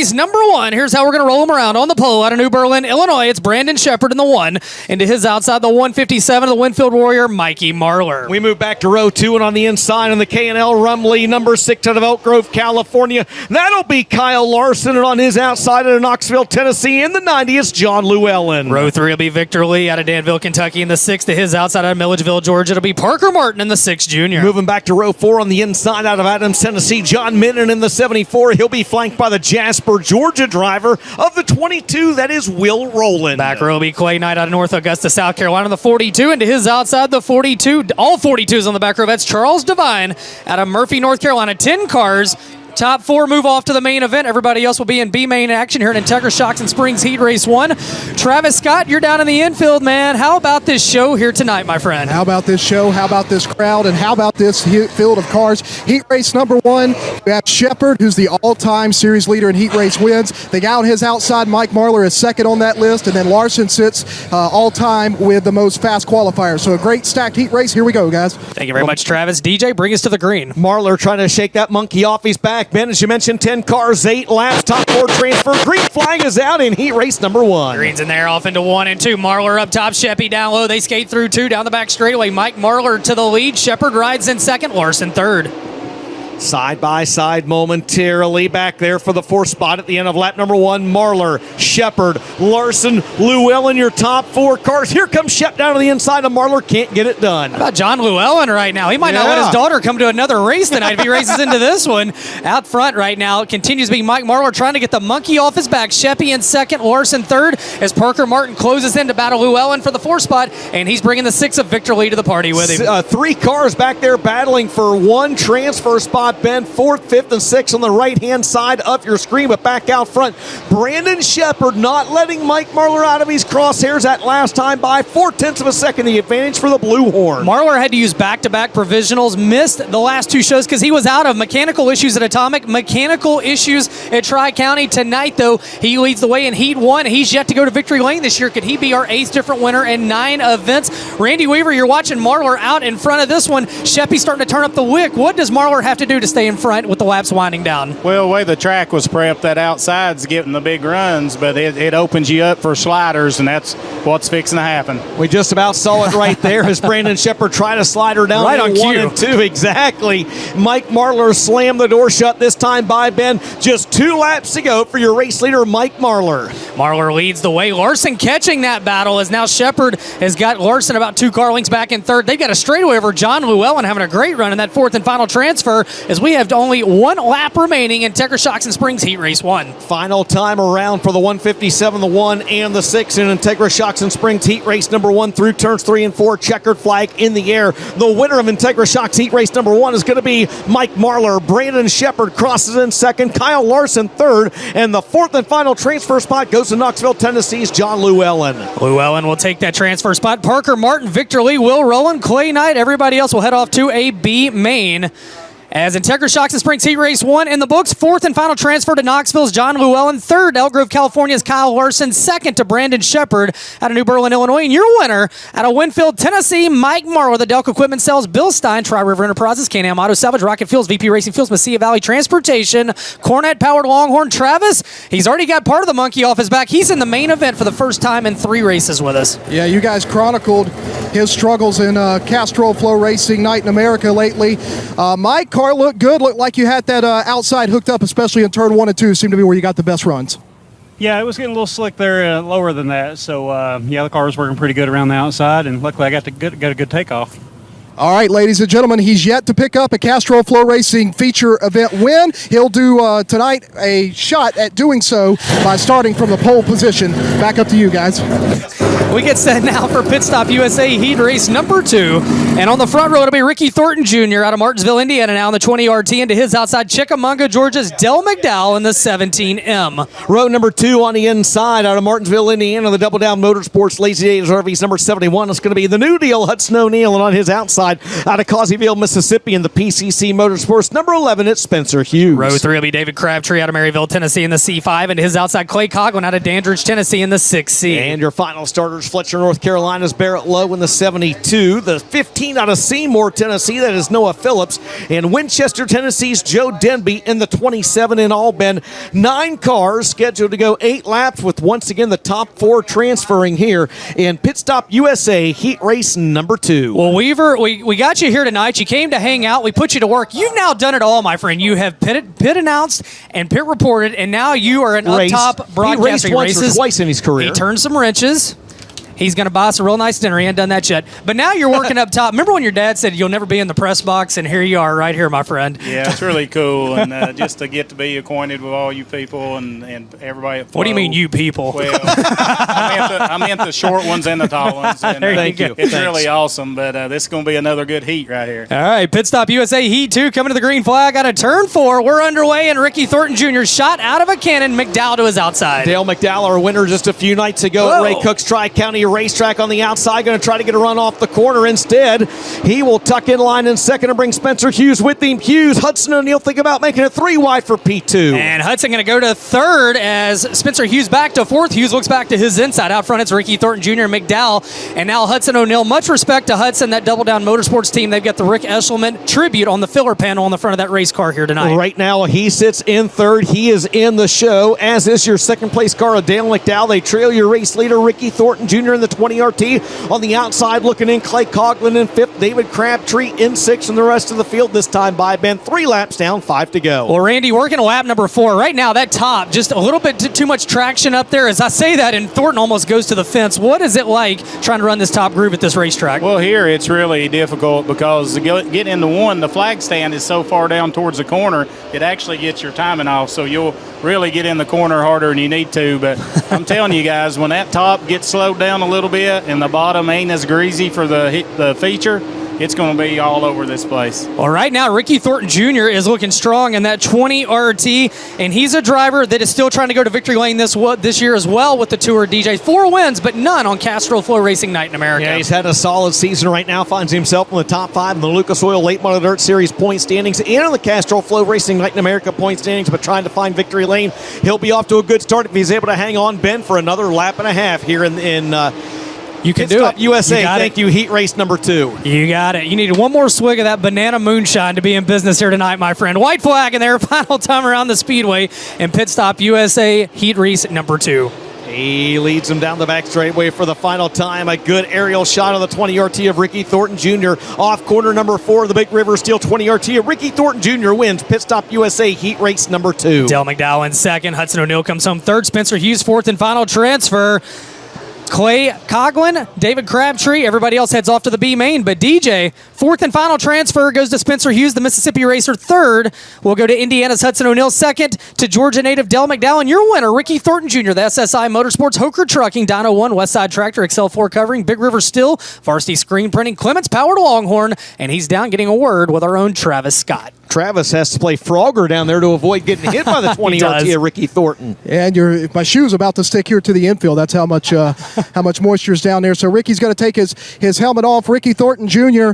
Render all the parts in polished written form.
race number 1. Here's how we're going to roll them around. On the pole out of New Berlin, Illinois, it's Brandon Shepard in the 1. Into his outside, the 157 of the Winfield Warrior, Mikey Marlar. We move back to row 2, and on the inside on the K&L Rumley, number 6 out of Elk Grove, California. That'll be Kyle Larson, and on his outside out of Knoxville, Tennessee, in the 90, it's John Llewellyn. Row 3 will be Victor Lee out of Danville, Kentucky, in the 6. To his outside out of Milledgeville, Georgia, it'll be Parker Martin in the 6 junior. Moving back to row 4 on the inside out of Adams, Tennessee, John Minnan in the 74. He'll be flanked by the Jasper, Georgia driver of the 22. That is Will Rowland. Back row will be Clay Knight out of North Augusta, South Carolina, in the 42. And to his outside, the 42. All 42s on the back row. That's Charles Devine out of Murphy, North Carolina. 10 cars. Top 4 move off to the main event. Everybody else will be in B main action here at Integra Shocks and Springs Heat Race 1. Travis Scott, you're down in the infield, man. How about this show here tonight, my friend? How about this show? How about this crowd? And how about this field of cars? Heat Race number 1, we have Shepard, who's the all-time series leader in Heat Race wins. The guy on his outside, Mike Marlar, is second on that list. And then Larson sits all-time with the most fast qualifiers. So a great stacked Heat Race. Here we go, guys. Thank you very much, Travis. DJ, bring us to the green. Marlar trying to shake that monkey off his back. Ben, as you mentioned, 10 cars, 8 laps, top 4 transfer. Green flag is out in Heat Race number 1. Green's in there, off into 1 and 2. Marlar up top, Sheppy down low. They skate through 2 down the back straightaway. Mike Marlar to the lead. Shepard rides in second. Larson third. Side by side momentarily back there for the 4th spot at the end of lap number 1. Marlar, Shepard, Larson, Llewellyn, your top 4 cars. Here comes Shep down to the inside of Marlar. Can't get it done. How about John Llewellyn right now? He might not let his daughter come to another race tonight if he races into this one. Out front right now, it continues to be Mike Marlar trying to get the monkey off his back. Sheppy in second, Larson third, as Parker Martin closes in to battle Llewellyn for the 4th spot, and he's bringing the 6 of Victor Lee to the party with him. 3 cars back there battling for 1 transfer spot. Ben, 4th, 5th, and 6th on the right-hand side of your screen, but back out front, Brandon Shepard not letting Mike Marlar out of his crosshairs that last time by 0.4 of a second. The advantage for the Blue Horn. Marlar had to use back-to-back provisionals, missed the last 2 shows because he was out of mechanical issues at Atomic, mechanical issues at Tri-County. Tonight, though, he leads the way in Heat 1. He's yet to go to victory lane this year. Could he be our 8th different winner in 9 events? Randy Weaver, you're watching Marlar out in front of this one. Sheppy's starting to turn up the wick. What does Marlar have to do to stay in front with the laps winding down? Well, the way the track was prepped, that outside's getting the big runs, but it opens you up for sliders, and that's what's fixing to happen. We just about saw it right there as Brandon Shepard tried to slide her down right on 1 cue. and 2. Exactly. Mike Marlar slammed the door shut this time by Ben. Just 2 laps to go for your race leader, Mike Marlar. Marlar leads the way. Larson catching that battle as now Shepard has got Larson about 2 car lengths back in third. They've got a straightaway over John Llewellyn having a great run in that 4th and final transfer as we have only 1 lap remaining in Integra Shocks and Springs Heat Race 1. Final time around for the 157, the 1 and the 6 in Integra Shocks and Springs Heat Race number 1 through turns 3 and 4. Checkered flag in the air. The winner of Integra Shocks Heat Race number 1 is going to be Mike Marlar. Brandon Shepard crosses in second. Kyle Larson third. And the 4th and final transfer spot goes to Knoxville, Tennessee's John Llewellyn. Llewellyn will take that transfer spot. Parker Martin, Victor Lee, Will Rowland, Clay Knight. Everybody else will head off to a B main. As Integra Shocks and Springs Heat Race 1 in the books, 4th and final transfer to Knoxville's John Llewellyn, 3rd Elk Grove, California's Kyle Larson, 2nd to Brandon Shepard out of New Berlin, Illinois, and your winner out of Winfield, Tennessee, Mike Marlar. The Delco Equipment Sales, Bill Stein, Tri-River Enterprises, Can-Am Auto Salvage, Rocket Fuels, VP Racing Fuels, Mesilla Valley Transportation, Cornet Powered Longhorn. Travis, he's already got part of the monkey off his back. He's in the main event for the first time in 3 races with us. Yeah, you guys chronicled his struggles in Castrol FloRacing Night in America lately. My car looked good. Looked like you had that outside hooked up, especially in turn 1 and 2. Seemed to be where you got the best runs. Yeah, it was getting a little slick there, lower than that. So, yeah, the car was working pretty good around the outside, and luckily I got a good takeoff. All right, ladies and gentlemen, he's yet to pick up a Castrol FloRacing feature event win. He'll do tonight a shot at doing so by starting from the pole position. Back up to you guys. We get set now for Pit Stop USA Heat Race number 2. And on the front row, it'll be Ricky Thornton Jr. out of Martinsville, Indiana, now in the 20RT. Into his outside, Chickamauga, Georgia's Del McDowell in the 17M. Row number 2 on the inside out of Martinsville, Indiana, the Double Down Motorsports Lazy Days RVs number 71. It's going to be the New Deal Hudson O'Neill, and on his outside out of Causeyville, Mississippi, in the PCC Motorsports number 11, it's Spencer Hughes. Row 3 will be David Crabtree out of Maryville, Tennessee in the C5. And his outside, Clay Coughlin out of Dandridge, Tennessee in the 6C. And your final start starters, Fletcher, North Carolina's Barrett Lowe in the 72. The 15 out of Seymour, Tennessee, that is Noah Phillips. And Winchester, Tennessee's Joe Denby in the 27. In all, Ben, 9 cars scheduled to go 8 laps, with once again the top 4 transferring here in Pit Stop USA Heat Race number 2. Well, Weaver, we got you here tonight. You came to hang out. We put you to work. You've now done it all, my friend. You have pit announced and pit reported, and now you are an up-top broadcaster. He raced once or twice in his career. He turned some wrenches. He's going to buy us a real nice dinner. He ain't done that yet. But now you're working up top. Remember when your dad said you'll never be in the press box, and here you are right here, my friend. Yeah, it's really cool, and just to get to be acquainted with all you people and everybody at Flow. What do you mean, you people? Well, I meant the short ones and the tall ones. And, Thank you. It's really awesome, but this is going to be another good heat right here. All right, Pit Stop USA Heat 2 coming to the green flag out of turn 4. We're underway, and Ricky Thornton Jr. shot out of a cannon. McDowell to his outside. Dale McDowell, our winner just a few nights ago at Ray Cook's Tri-County Racetrack on the outside, going to try to get a run off the corner. Instead, he will tuck in line in second and bring Spencer Hughes with him. Hughes, Hudson O'Neill think about making it 3 wide for P2. And Hudson going to go to third as Spencer Hughes back to fourth. Hughes looks back to his inside. Out front, it's Ricky Thornton Jr. and McDowell. And now Hudson O'Neill. Much respect to Hudson, that Double Down Motorsports team. They've got the Rick Eshelman tribute on the filler panel on the front of that race car here tonight. Right now, he sits in third. He is in the show, as is your second place car of Dale McDowell. They trail your race leader, Ricky Thornton Jr. in the 20 RT. On the outside, looking in, Clay Coughlin in fifth, David Crabtree in sixth, and the rest of the field this time by Ben. 3 laps down, 5 to go. Well, Randy, working a lap number 4. Right now, that top, just a little bit too much traction up there. As I say that, and Thornton almost goes to the fence. What is it like trying to run this top groove at this racetrack? Well, here it's really difficult because to get into one, the flag stand is so far down towards the corner, it actually gets your timing off, so you'll really get in the corner harder than you need to. But I'm telling you guys, when that top gets slowed down a little bit and the bottom ain't as greasy for the feature, it's going to be all over this place. Well, right now, Ricky Thornton Jr. is looking strong in that 20 RT, and he's a driver that is still trying to go to victory lane this year as well with the Tour DJ. 4 wins, but none on Castrol FloRacing Night in America. Yeah, he's had a solid season right now, finds himself in the top 5 in the Lucas Oil Late Model Dirt Series point standings and in the Castrol FloRacing Night in America point standings, but trying to find victory lane. He'll be off to a good start if he's able to hang on, Ben, for another lap and a half here in you can Pit do Stop it. USA. Thank you. Heat race number 2. You got it. You needed one more swig of that banana moonshine to be in business here tonight, my friend. White flag in there. Final time around the Speedway in Pit Stop USA Heat race number 2. He leads him down the back straightaway for the final time. A good aerial shot of the 20 RT of Ricky Thornton Jr. Off corner number 4 of the Big River Steel 20 RT of Ricky Thornton Jr. wins Pit Stop USA Heat race number 2. Dale McDowell in second. Hudson O'Neill comes home third. Spencer Hughes fourth and final transfer. Clay Coughlin, David Crabtree, everybody else heads off to the B main, but DJ, fourth and final transfer goes to Spencer Hughes, the Mississippi racer. Third will go to Indiana's Hudson O'Neill. Second to Georgia native Dale McDowell. And your winner, Ricky Thornton Jr., the SSI Motorsports, Hoker Trucking, Dyno 1, Westside Tractor, XL4 Covering, Big River Steel, Varsity Screen Printing, Clements Powered Longhorn, and he's down getting a word with our own Travis Scott. Travis has to play Frogger down there to avoid getting hit by the 20 RT of Ricky Thornton. And if my shoe's about to stick here to the infield, that's how much moisture is down there. So Ricky's going to take his helmet off. Ricky Thornton Jr.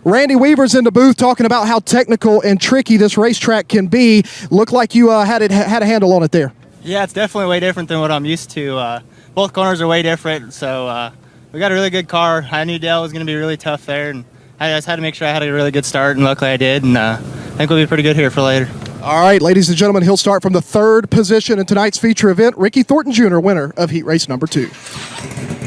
Randy Weaver's in the booth talking about how technical and tricky this racetrack can be. Looked like you had a handle on it there. Yeah, it's definitely way different than what I'm used to. Both corners are way different, so we got a really good car. I knew Dale was going to be really tough there, and I just had to make sure I had a really good start, and luckily I did, and I think we'll be pretty good here for later. All right, ladies and gentlemen, he'll start from the 3rd position in tonight's feature event. Ricky Thornton Jr., winner of heat race number 2.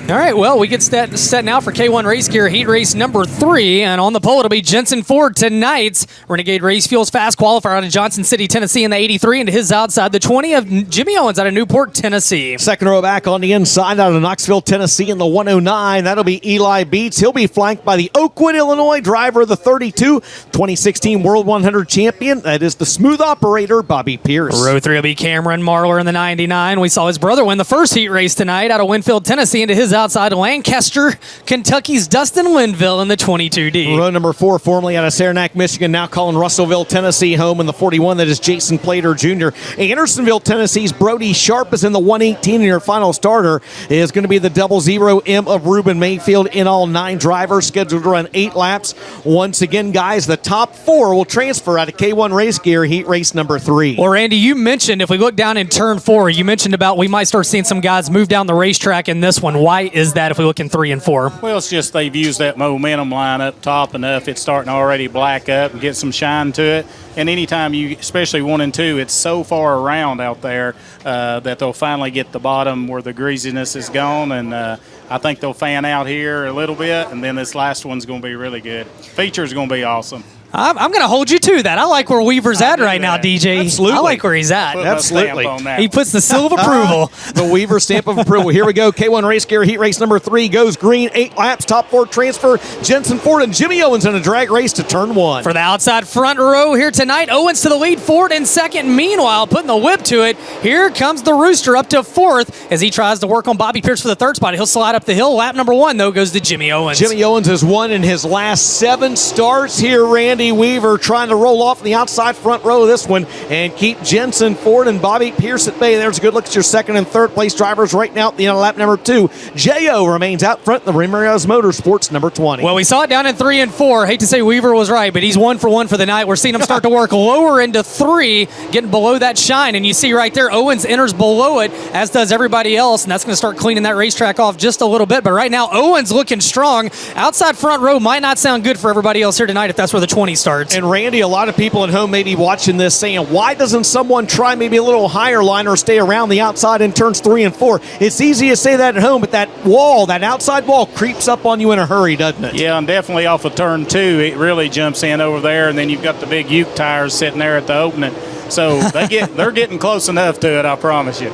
All right, well, we get set now for K1 Race Gear Heat Race number 3, and on the pole it'll be Jensen Ford, tonight's Renegade Race Fuels Fast Qualifier out of Johnson City, Tennessee in the 83, and to his outside, the 20 of Jimmy Owens out of Newport, Tennessee. Second row back on the inside out of Knoxville, Tennessee in the 109. That'll be Eli Beats. He'll be flanked by the Oakwood, Illinois driver of the 32, 2016 World 100 champion. That is the smooth operator, Bobby Pierce. Row 3 will be Cameron Marler in the 99. We saw his brother win the first heat race tonight out of Winfield, Tennessee, and to his outside, Lancaster, Kentucky's Dustin Linville in the 22D. Row number 4, formerly out of Saranac, Michigan, now calling Russellville, Tennessee home in the 41. That is Jason Plater Jr. Andersonville, Tennessee's Brody Sharp is in the 118, and your final starter is going to be the 00M of Ruben Mayfield. In all, 9 drivers scheduled to run 8 laps. Once again, guys, the top 4 will transfer out of K1 Race Gear Heat Race number 3. Well, Randy, you mentioned if we look down in turn 4, you mentioned about we might start seeing some guys move down the racetrack in this one. Why Why is that if we look in 3 and 4? Well, it's just they've used that momentum line up top enough. It's starting to already black up and get some shine to it. And anytime you, especially 1 and 2, it's so far around out there that they'll finally get the bottom where the greasiness is gone. And I think they'll fan out here a little bit. And then this last one's going to be really good. Feature's going to be awesome. I'm going to hold you to that. I like where Weaver's at right now, DJ. Absolutely. I like where he's at. Absolutely. He puts the seal of approval. The Weaver stamp of approval. Here we go. K1 Race Gear Heat Race number 3 goes green. 8 laps. Top 4 transfer. Jensen Ford and Jimmy Owens in a drag race to turn 1. For the outside front row here tonight, Owens to the lead, Ford in second. Meanwhile, putting the whip to it, here comes the Rooster up to 4th as he tries to work on Bobby Pierce for the 3rd spot. He'll slide up the hill. Lap number 1, though, goes to Jimmy Owens. Jimmy Owens has won in his last 7 starts here. Randy Weaver trying to roll off in the outside front row of this one and keep Jensen Ford and Bobby Pierce at bay. There's a good look at your 2nd and 3rd place drivers right now at the end of lap number 2. J.O. remains out front in the Ramirez Motorsports number 20. Well, we saw it down in 3 and 4. Hate to say Weaver was right, but he's 1 for 1 for the night. We're seeing him start to work lower into 3, getting below that shine. And you see right there, Owens enters below it, as does everybody else, and that's going to start cleaning that racetrack off just a little bit. But right now, Owens looking strong. Outside front row might not sound good for everybody else here tonight if that's where the 20 starts. And Randy, a lot of people at home may be watching this saying, why doesn't someone try maybe a little higher line or stay around the outside in turns 3 and 4? It's easy to say that at home, but that wall, that outside wall, creeps up on you in a hurry, doesn't it? Yeah, and definitely off of turn 2, it really jumps in over there, and then you've got the big Uke tires sitting there at the opening. So they're getting close enough to it, I promise you.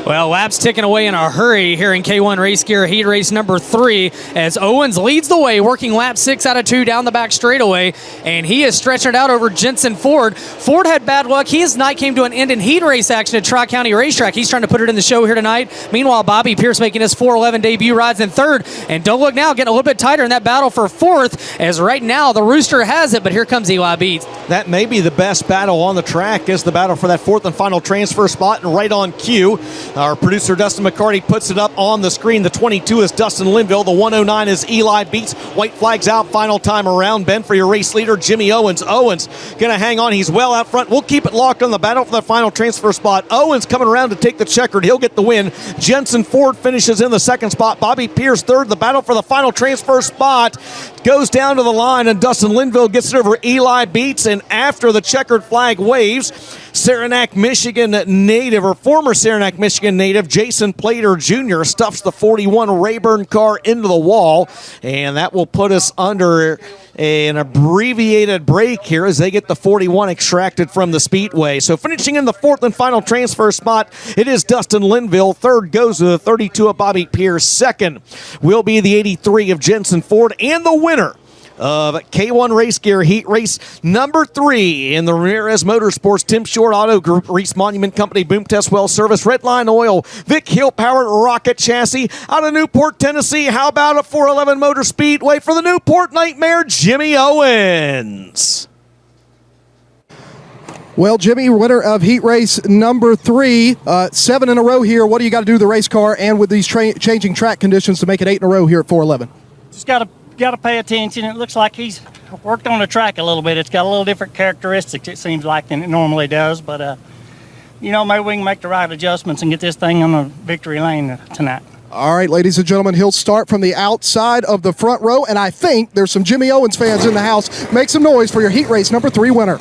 Well, laps ticking away in a hurry here in K1 Race Gear Heat Race number 3 as Owens leads the way, working lap 6 out of 2 down the back straightaway, and he is stretching it out over Jensen Ford. Ford had bad luck. His night came to an end in heat race action at Tri-County Racetrack. He's trying to put it in the show here tonight. Meanwhile, Bobby Pierce making his 4:11 debut, rides in 3rd, and don't look now, getting a little bit tighter in that battle for 4th, as right now the Rooster has it, but here comes Eli Beats. That may be the best battle on the track, is the battle for that 4th and final transfer spot, and right on cue, our producer Dustin McCarty puts it up on the screen. The 22 is Dustin Linville. The 109 is Eli Beats. White flags out final time around. Ben for your race leader, Jimmy Owens. Owens going to hang on. He's well out front. We'll keep it locked on the battle for the final transfer spot. Owens coming around to take the checkered. He'll get the win. Jensen Ford finishes in the 2nd spot. Bobby Pierce 3rd. The battle for the final transfer spot goes down to the line, and Dustin Linville gets it over Eli Beats. And after the checkered flag waves, Saranac, Michigan native, or former Saranac, Michigan native, Jason Plater Jr. stuffs the 41 Rayburn car into the wall, and that will put us under an abbreviated break here as they get the 41 extracted from the Speedway. So finishing in the 4th and final transfer spot, it is Dustin Linville. 3rd goes to the 32 of Bobby Pierce. 2nd will be the 83 of Jensen Ford, and the winner of K1 Race Gear Heat Race number 3 in the Ramirez Motorsports, Tim Short Auto Group, Reese Monument Company, Boom Test Well Service, Redline Oil, Vic Hill Powered Rocket Chassis out of Newport, Tennessee. How about a 411 Motor Speedway for the Newport Nightmare, Jimmy Owens? Well, Jimmy, winner of heat race number 3, 7 in a row here. What do you got to do to the race car and with these changing track conditions to make it 8 in a row here at 411? Just got to pay attention. It looks like he's worked on the track a little bit. It's got a little different characteristics, it seems like, than it normally does. But, maybe we can make the right adjustments and get this thing on the victory lane tonight. All right, ladies and gentlemen, he'll start from the outside of the front row, and I think there's some Jimmy Owens fans in the house. Make some noise for your heat race number 3 winner.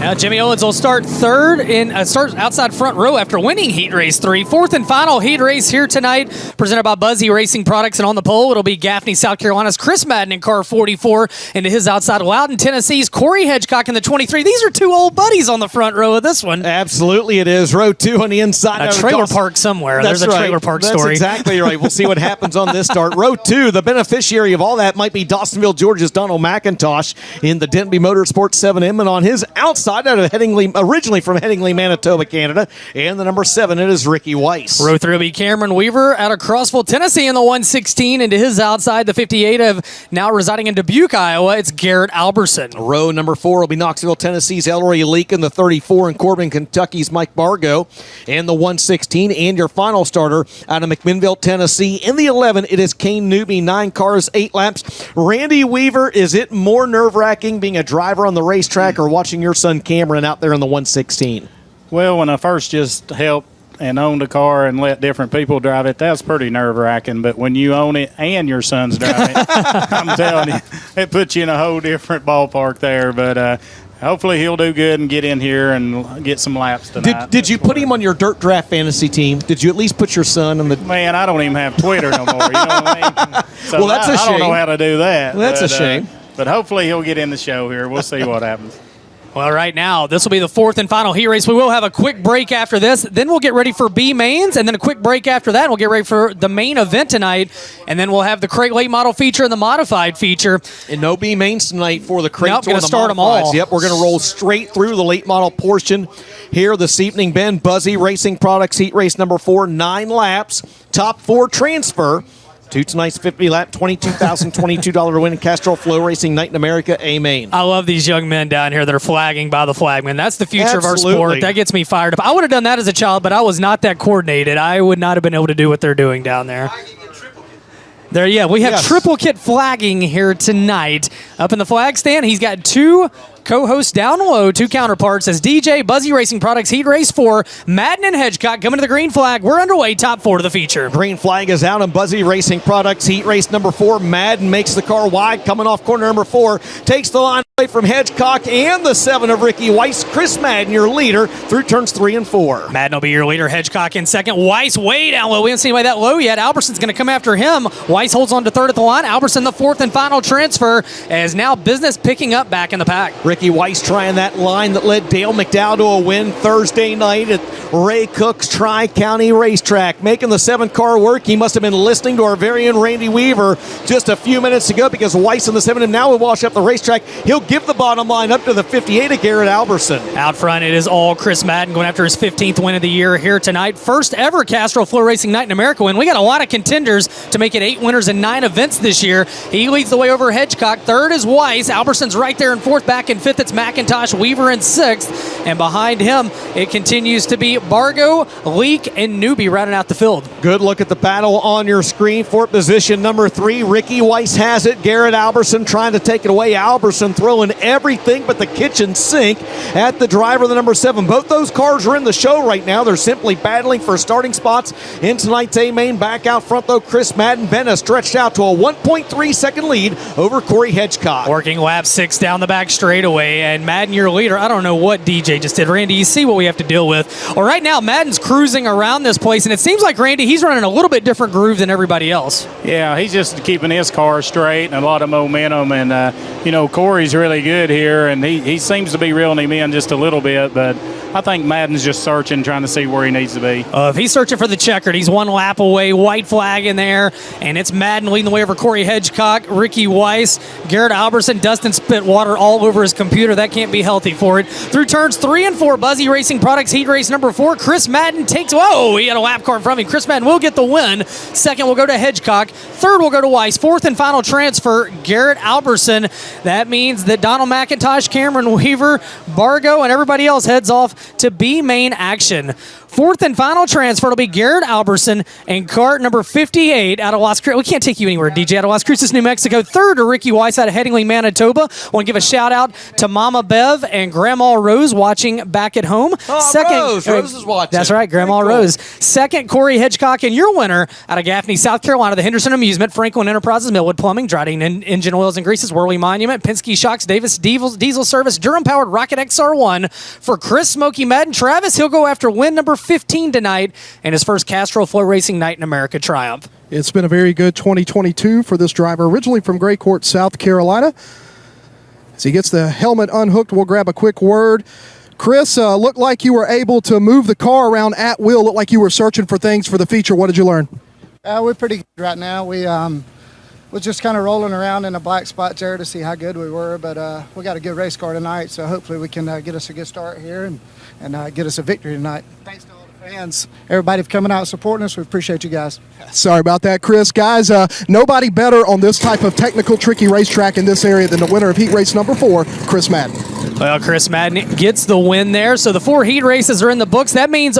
Now Jimmy Owens will start 3rd in start outside front row after winning heat race 3. 4th and final heat race here tonight, presented by Buzzy Racing Products, and on the pole it'll be Gaffney, South Carolina's Chris Madden in car 44, into his outside Loudon, Tennessee's Corey Hedgecock in the 23. These are 2 old buddies on the front row of this one. Absolutely, it is. Row 2 on the inside. A trailer park somewhere. That's There's a right. trailer park That's story. Exactly right. We'll see what happens on this start. Row 2, the beneficiary of all that might be Dawsonville, Georgia's Donald McIntosh in the Denby Motorsports 7M, and on his outside out of Headingley, originally from Headingley, Manitoba, Canada, and the number 7, it is Ricky Weiss. Row 3 will be Cameron Weaver out of Crossville, Tennessee in the 116, into his outside, the 58 of now residing in Dubuque, Iowa, it's Garrett Alberson. Row number 4 will be Knoxville, Tennessee's Elroy Leak, in the 34, and Corbin, Kentucky's Mike Bargo, and the 116, and your final starter out of McMinnville, Tennessee, in the 11, it is Kane Newby, 9 cars, 8 laps. Randy Weaver, is it more nerve-wracking being a driver on the racetrack or watching your son Cameron out there in the 116? Well, when I first just helped and own the car and let different people drive it, that's pretty nerve-wracking. But when you own it and your son's driving it, I'm telling you, it puts you in a whole different ballpark there. But hopefully he'll do good and get in here and get some laps tonight. Did you put him on your Dirt Draft fantasy team? Did you at least put your son on the... Man, I don't even have Twitter no more. You know what I mean? So well, that's a shame. I don't know how to do that. Well, that's a shame. But hopefully he'll get in the show here. We'll see what happens. Well, right now, this will be the fourth and final heat race. We will have a quick break after this. Then we'll get ready for B mains, and then a quick break after that. And we'll get ready for the main event tonight, and then we'll have the crate late model feature and the modified feature. And no B mains tonight for the crates. Nope, going to start them all. Yep, we're going to roll straight through the late model portion here this evening. Ben, Buzzy Racing Products Heat Race number 4, 9 laps, top 4 transfer. To tonight's 50-lap, $22,022 win in Castrol FloRacing Night in America, A main. I love these young men down here that are flagging by the flagman. That's the future of our Absolutely. sport. That gets me fired up. I would have done that as a child, but I was not that coordinated. I would not have been able to do what they're doing down there. There, yeah, we have Yes. triple kit flagging here tonight. Up in the flag stand, he's got 2 co-hosts down low, 2 counterparts as DJ, Buzzy Racing Products Heat Race 4, Madden and Hedgecock coming to the green flag. We're underway, top 4 to the feature. Green flag is out on Buzzy Racing Products Heat Race number 4. Madden makes the car wide, coming off corner number 4. Takes the line away from Hedgecock and the 7 of Ricky Weiss. Chris Madden, your leader, through turns 3 and 4. Madden will be your leader. Hedgecock in second. Weiss way down low. We haven't seen anybody that low yet. Alberson's going to come after him. Weiss holds on to third at the line. Alberson the fourth and final transfer as now business picking up back in the pack. Ricky Weiss trying that line that led Dale McDowell to a win Thursday night at Ray Cook's Tri-County Racetrack. Making the 7-car work. He must have been listening to our very own Randy Weaver just a few minutes ago because Weiss in the 7 and now will wash up the racetrack. He'll give the bottom line up to the 58 of Garrett Alberson. Out front, it is all Chris Madden going after his 15th win of the year here tonight. First ever Castrol FloRacing Night in America win. We got a lot of contenders to make it 8 winners in 9 events this year. He leads the way over Hedgecock. Third is Weiss. Alberson's right there in fourth. Back in fifth, it's McIntosh. Weaver in sixth. And behind him, it continues to be Bargo, Leak, and Newbie rounding out the field. Good look at the battle on your screen for position number 3. Ricky Weiss has it. Garrett Alberson trying to take it away. Alberson throwing everything but the kitchen sink at the driver, the number 7. Both those cars are in the show right now. They're simply battling for starting spots in tonight's A-Main. Back out front, though, Chris Madden. Bena stretched out to a 1.3 second lead over Corey Hedgecock. Working lap 6 down the back straightaway, and Madden, your leader. I don't know what DJ just did. Randy, you see what we have to deal with. Well, right now, Madden's cruising around this place, and it seems like, Randy, he's running a little bit different groove than everybody else. Yeah, he's just keeping his car straight and a lot of momentum. And, Corey's really good here, and he seems to be reeling him in just a little bit. But I think Madden's just searching, trying to see where he needs to be. If he's searching for the checkered, he's 1 lap away. White flag in there, and it's Madden leading the way over Corey Hedgecock, Ricky Weiss, Garrett Alberson. Dustin spit water all over his computer. That can't be healthy for it. Through turns 3 and 4, Buzzy Racing Products Heat Race number 4. Chris Madden takes... Whoa, he had a lap car in front of him. Chris Madden will get the win. Second will go to Hedgecock. Third will go to Weiss. Fourth and final transfer, Garrett Alberson. That means that Donald McIntosh, Cameron Weaver, Bargo, and everybody else heads off to B main action. Fourth and final transfer will be Garrett Alberson and cart number 58 out of Las Cruces. We can't take you anywhere, DJ, out of Las Cruces, New Mexico. Third to Ricky Weiss out of Headingley, Manitoba. Want to give a shout out to Mama Bev and Grandma Rose watching back at home. Rose is watching. That's right, Grandma Rose. Second, Corey Hedgecock, and your winner out of Gaffney, South Carolina, the Henderson Amusement, Franklin Enterprises, Millwood Plumbing, Dryden Engine Oils and Greases, Worley Monument, Penske Shocks, Davis Diesel Service, Durham-powered Rocket XR1. For Chris Smokey Madden, Travis, he'll go after win number 15 tonight and his first Castrol FloRacing Night in America triumph. It's been a very good 2022 for this driver, originally from Gray Court, South Carolina. As he gets the helmet unhooked, we'll grab a quick word. Chris, looked like you were able to move the car around at will. Looked like you were searching for things for the feature. What did you learn? We're pretty good right now. We was just kind of rolling around in a black spot there to see how good we were, but we got a good race car tonight, so hopefully we can get us a good start here and get us a victory tonight. Thanks to all the fans, everybody for coming out and supporting us. We appreciate you guys. Sorry about that, Chris. Guys, nobody better on this type of technical, tricky racetrack in this area than the winner of heat race number 4, Chris Madden. Well, Chris Madden gets the win there. So the 4 heat races are in the books. That means